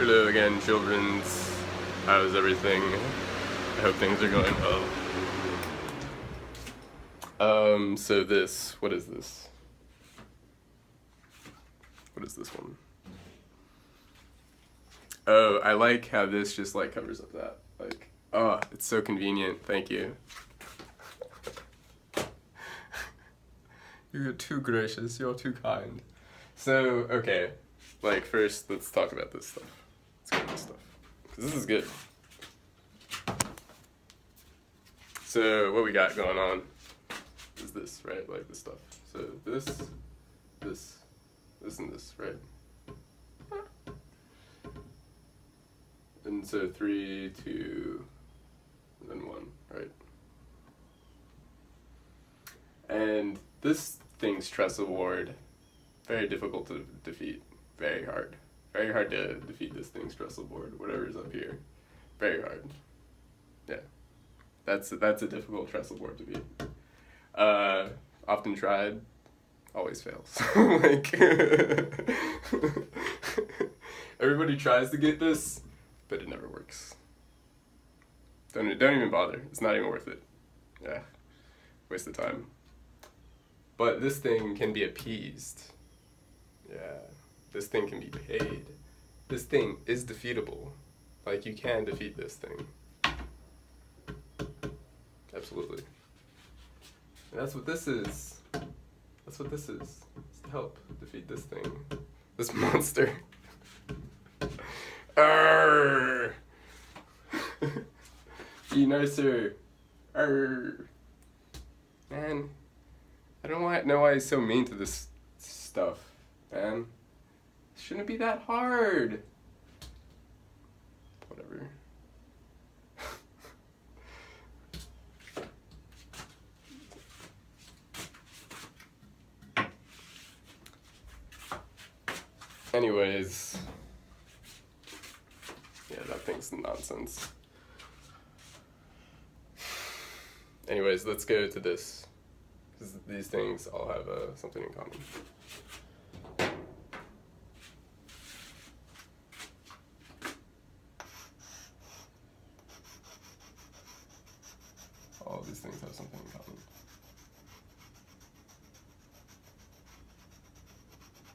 Hello again, children's. How's everything? I hope things are going well. So this, what is this? What is this one? Oh, I like how this just like covers up that. Like, oh, it's so convenient. Thank you. You're too gracious. You're too kind. So, okay. Like, first, let's talk about this stuff. Let's get this stuff. Because this is good. So, what we got going on is this, right? Like, this stuff. So, this, and this, right? And so 3, 2, and then 1, right? And this thing's trestle ward, very difficult to defeat. Very hard. Very hard to defeat this thing's trestle board, whatever's up here. Very hard. Yeah. That's a difficult trestle board to beat. Often tried, always fails. Like, everybody tries to get this, but it never works. Don't even bother. It's not even worth it. Yeah. Waste of time. But this thing can be appeased. Yeah. This thing can be paid. This thing is defeatable. Like, you can defeat this thing. Absolutely. And that's what this is. That's what this is. It's to help defeat this thing. This monster. Arrgh! Be nicer. Arrgh. Man, I don't know why he's so mean to this stuff, man. It shouldn't be that hard. Whatever. Anyways, yeah, that thing's nonsense. Anyways, let's go to this, because these things all have something in common. All of these things have something in common.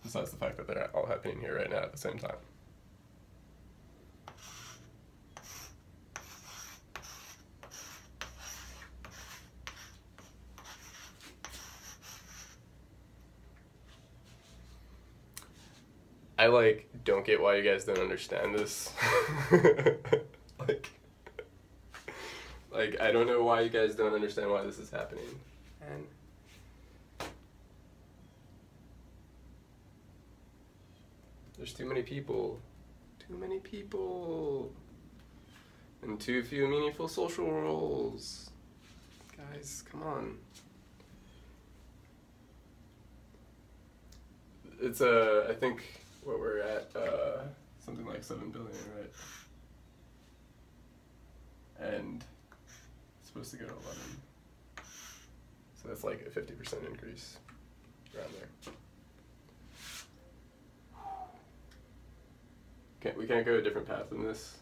Besides the fact that they're all happening here right now at the same time. I don't get why you guys don't understand this. like I don't know why you guys don't understand why this is happening. And there's too many people. Too many people. And too few meaningful social roles. Guys, come on. It's I think what we're at, something like 7 billion, right? And it's supposed to go to 11. So that's like a 50% increase around there. We can't go a different path than this.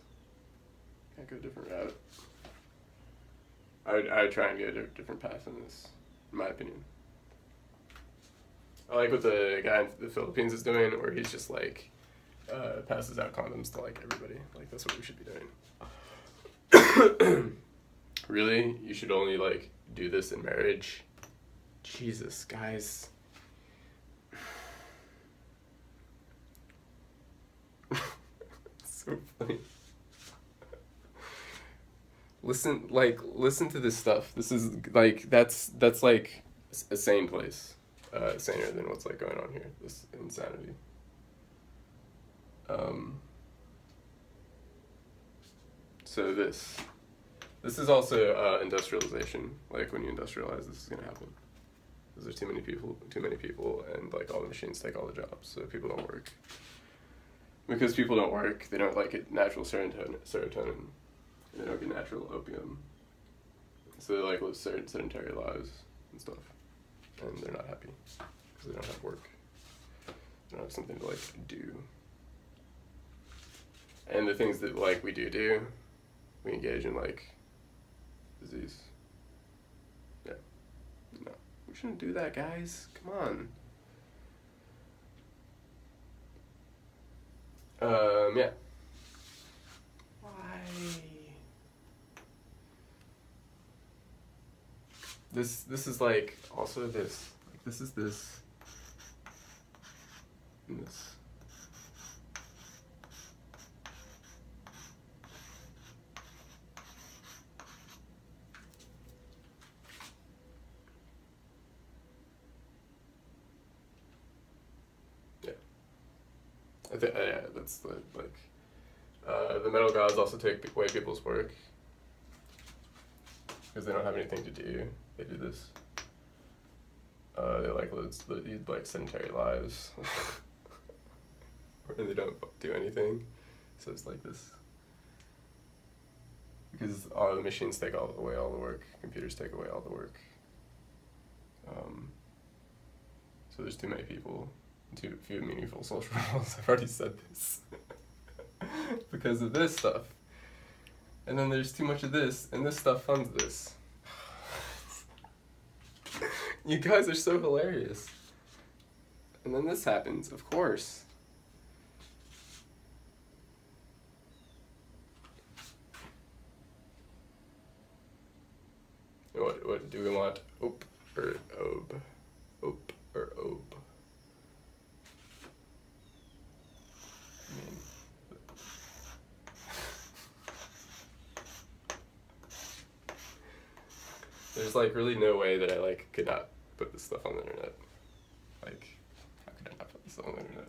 Can't go a different route. I would try and go a different path than this, in my opinion. I like what the guy in the Philippines is doing, where he's just passes out condoms to everybody. That's what we should be doing. Really? You should only do this in marriage? Jesus, guys. So funny. Listen to this stuff. This is that's a sane place. Saner than what's going on here. This insanity. So this is also industrialization. When you industrialize, this is gonna happen. Because there's too many people, and all the machines take all the jobs, so people don't work. Because people don't work, they don't get natural serotonin, and they don't get natural opium. So they live sedentary lives and stuff. And they're not happy because they don't have work. They don't have something to do. And the things that like we do, we engage in like disease. Yeah. No. We shouldn't do that, guys. Come on. Yeah. Why? This is like also this. Like this is this. And this. Yeah. I think yeah, that's the like. The metal gods also take away people's work because they don't have anything to do. They do this. They like lead like sedentary lives, where they don't do anything. So it's like this. Because all the machines take away all the work. Computers take away all the work. So there's too many people, too few meaningful social roles. I've already said this. Because of this stuff. And then there's too much of this, and this stuff funds this. You guys are so hilarious. And then this happens, of course. What do we want? Op or ob? Op or ob? I mean, there's like really no way that I like could not put this stuff on the internet. Like, how could I not put this on the internet?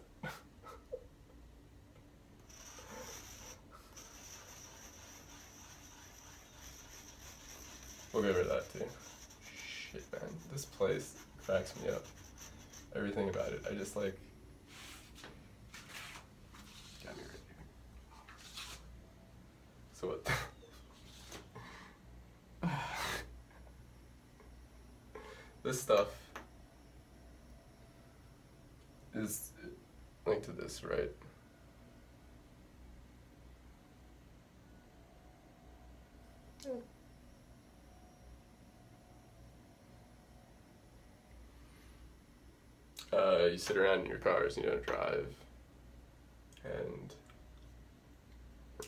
We'll go over that too. Shit, man, this place cracks me up. Everything about it, I just like got me right here. So what? This stuff is linked to this, right? Yeah. You sit around in your cars and you don't drive,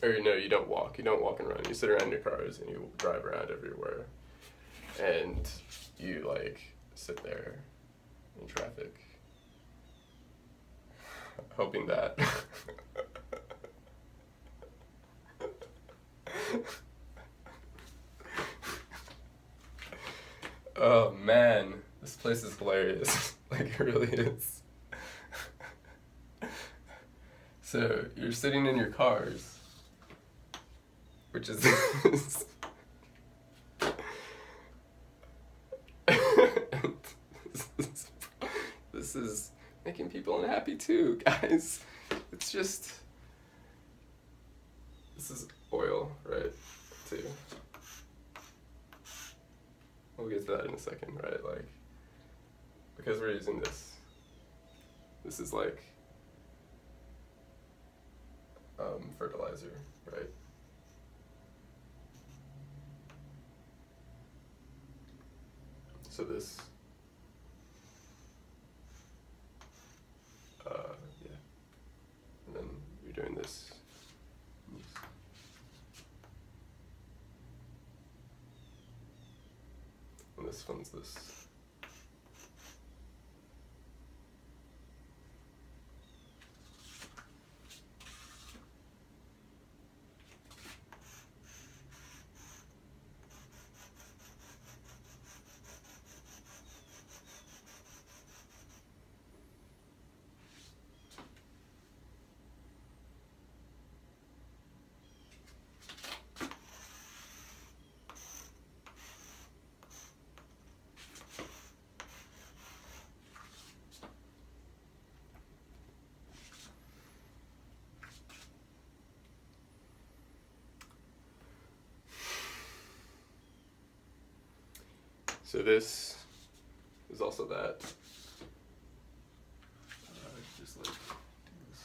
or no, you don't walk. You don't walk and run. You sit around in your cars and you drive around everywhere, and you like sit there in traffic, hoping that. Oh man, this place is hilarious. Like, it really is. So, you're sitting in your cars, which is this. This is making people unhappy too, guys. It's just, this is oil, right, too. We'll get to that in a second, right, like, because we're using this. This is like, fertilizer, right? So this, yeah, and then you're doing this. And this funds this. So this is also that. Just like do this.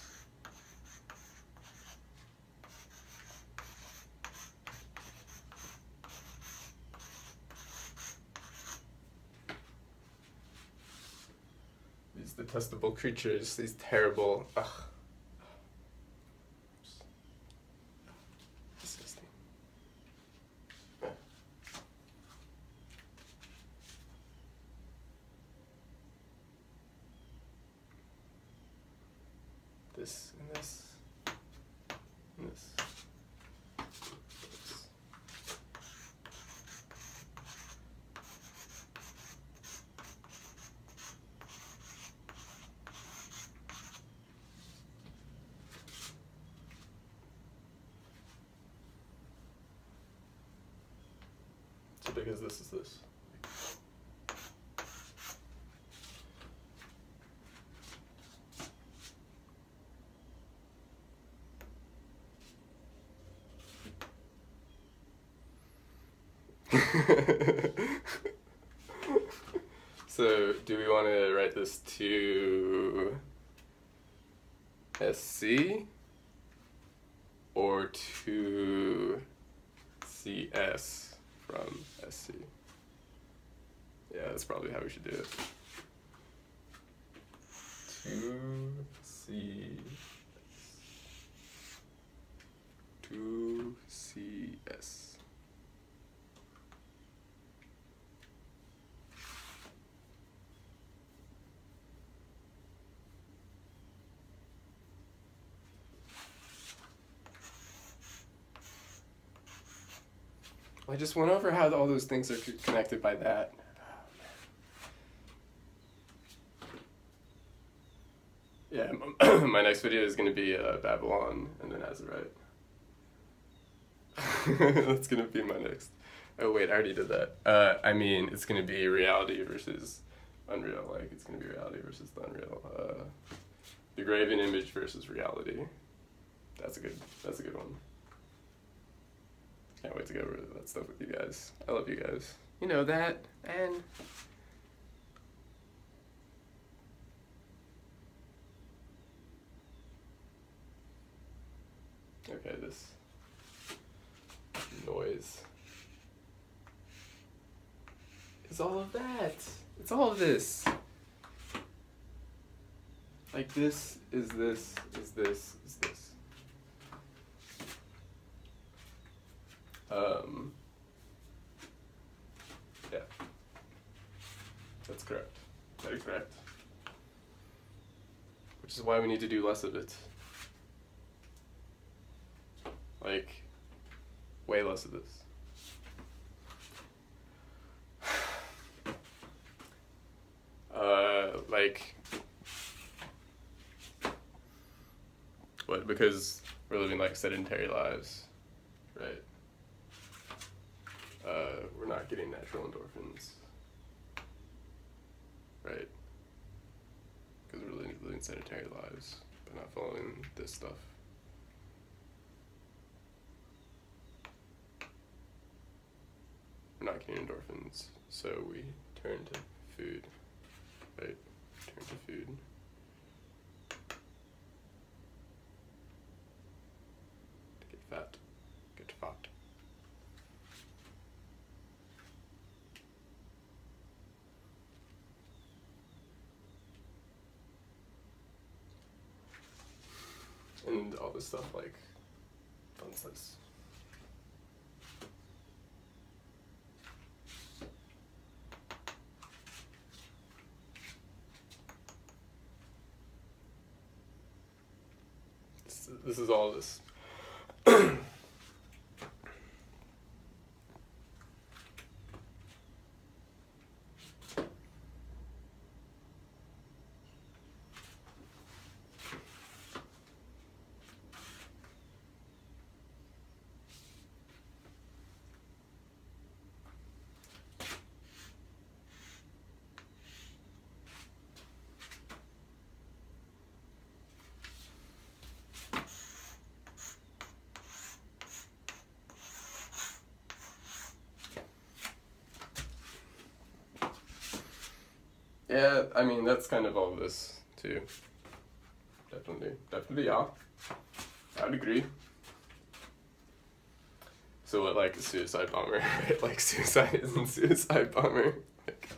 These detestable creatures, these terrible, ugh. Disgusting. This and this and this. So because this is this. So, do we want to write this to SC or to CS from SC? Yeah, that's probably how we should do it. To CS. I just went over how all those things are connected by that. Yeah, my next video is going to be Babylon and then Azerite. That's going to be my next. Oh wait, I already did that. I mean, it's going to be reality versus unreal. Like, it's going to be reality versus the unreal. The graven image versus reality. That's a good one. Can't wait to go over that stuff with you guys. I love you guys. You know that, and okay, this noise is all of that. It's all of this. Like this is this is this is this. Yeah, that's correct. That is correct. Which is why we need to do less of it. Like, way less of this. Like, what? Because we're living like sedentary lives, right? We're not getting natural endorphins, right? Because we're living sedentary lives, but not following this stuff. We're not getting endorphins, so we turn to food, right? Turn to food. To get fat. Get fat. And all this stuff like fun slice. This is all this. Yeah, I mean, that's kind of all this, too. Definitely, yeah. I'd agree. So what, like, a suicide bomber, right? Like, suicide isn't suicide bomber. Like,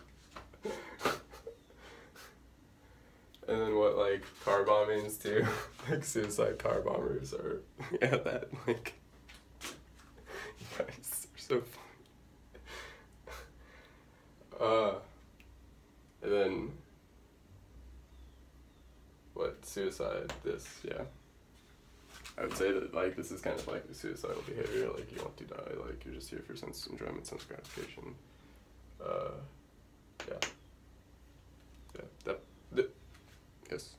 And then what, like, car bombings too? Like, suicide car bombers are, yeah, that, like, you guys are so funny. And then, what, suicide, this, yeah. I would say that, like, this is kind of like suicidal behavior, like, you want to die, like, you're just here for sense enjoyment, sense gratification. Yeah. Yeah, yes.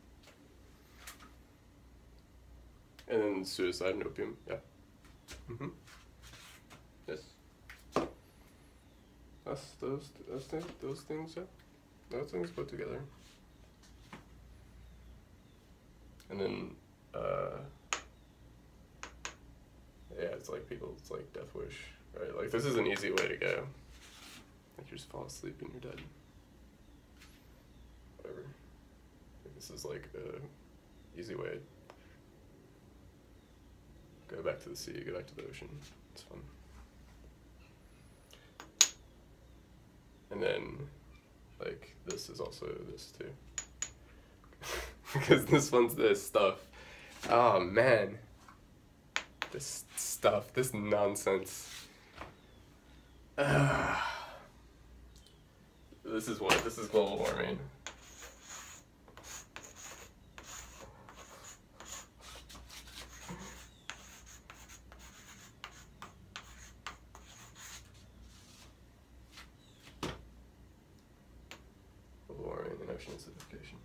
And then suicide and opium, yeah. Mm-hmm. Yes. Those things, yeah. Those things put together. And then, yeah, it's like it's like death wish, right? Like, this is an easy way to go. Like, you just fall asleep and you're dead. Whatever. Like, this is like a easy way. Go back to the sea, go back to the ocean. It's fun. And then, like, this is also this too. Because this one's this stuff. Oh, man. This stuff, this nonsense. This is what? This is global warming. Global warming and ocean acidification.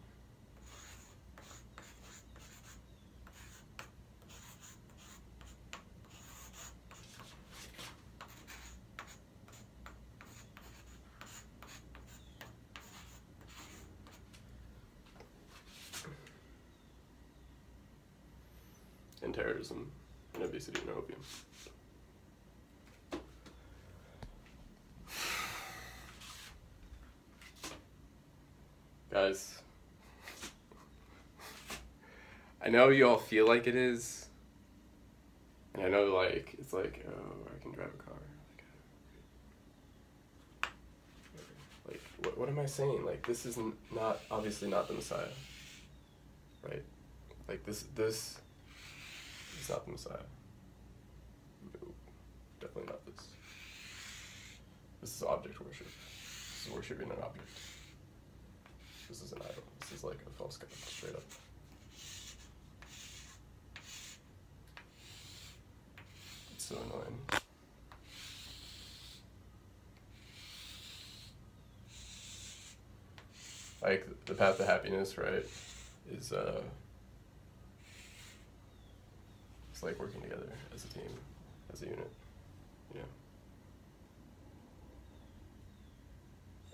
And terrorism, and obesity, and opium. Guys, I know you all feel like it is, and I know, like, it's like, oh, I can drive a car. Like, what am I saying? Like, this is not, obviously not the Messiah, right? Like, this is not the Messiah. No, definitely not this. This is object worship. This is worshiping an object. This is an idol. This is like a false god, straight up. It's so annoying. Like, the path to happiness, right, is, it's like working together as a team, as a unit, you know?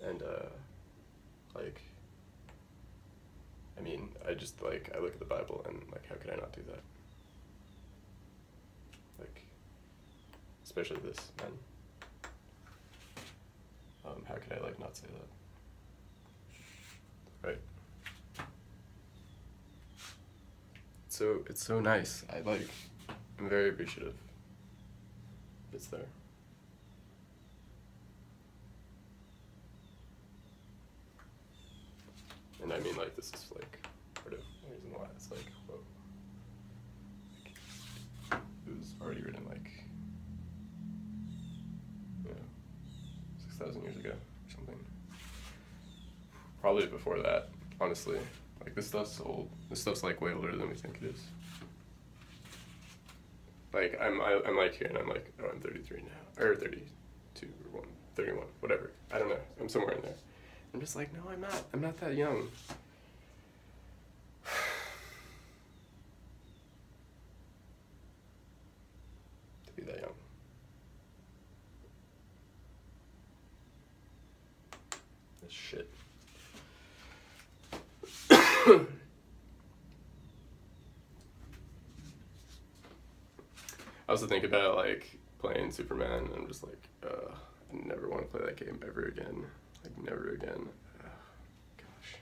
And, like, I mean, I just, like, I look at the Bible and, like, how could I not do that? Like, especially this, man. How could I, like, not say that? Right? So, it's so nice. I'm very appreciative. It's there. And I mean, like, this is, like, part of the reason why it's like, whoa. Like, it was already written, like, you know, 6,000 years ago or something. Probably before that, honestly. Like, this stuff's old. This stuff's, like, way older than we think it is. Like, I'm like here and I'm like, oh, I'm 33 now, or 32 or 31, whatever. I don't know. I'm somewhere in there. I'm just like, no, I'm not. I'm not that young. To be that young. This shit. I also think about, like, playing Superman, and I'm just like, I never want to play that game ever again. Like, never again. Gosh.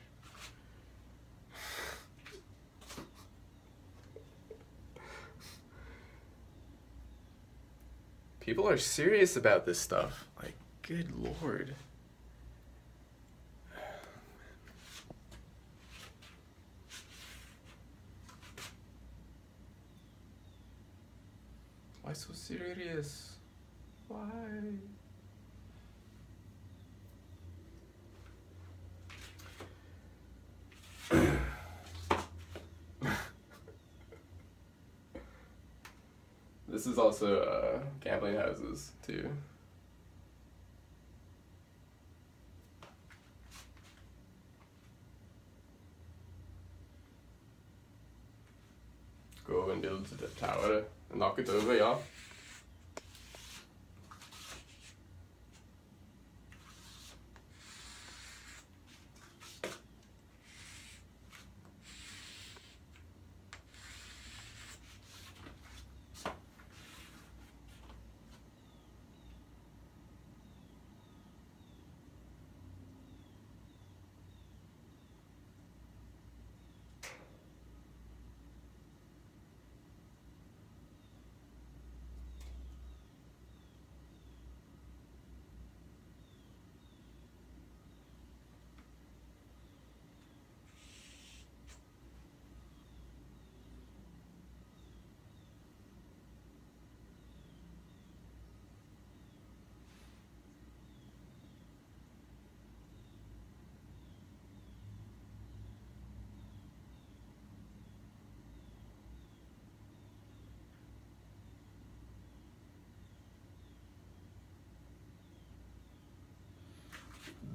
People are serious about this stuff. Like, good lord. Why so serious? Why? This is also gambling houses too. Go and build the tower and knock it over, yeah.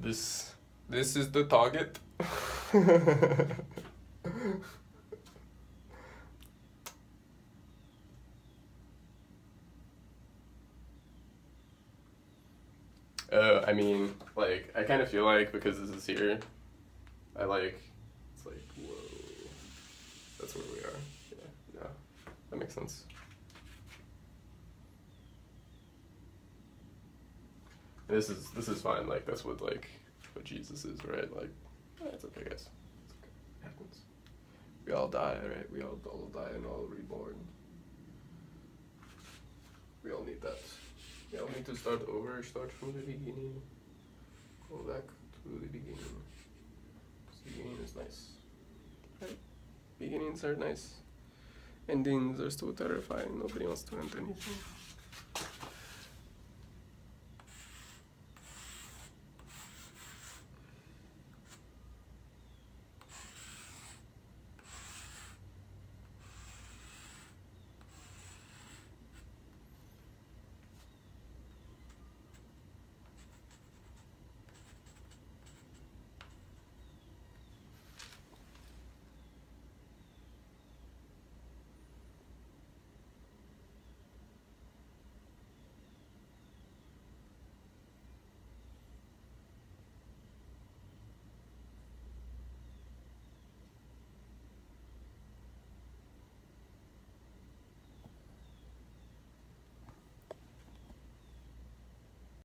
This is the target. I mean, like, I kind of feel like because this is here, it's like, whoa, that's where we are. Yeah, that makes sense. This is fine. Like, that's what Jesus is, right? Like, it's okay, guys. It's okay. It happens. We all die, right? We all die and all reborn. We all need that. We all need to start over, start from the beginning, go back to the beginning. The beginning is nice, right? Beginnings are nice. Endings are so terrifying. Nobody wants to end anything.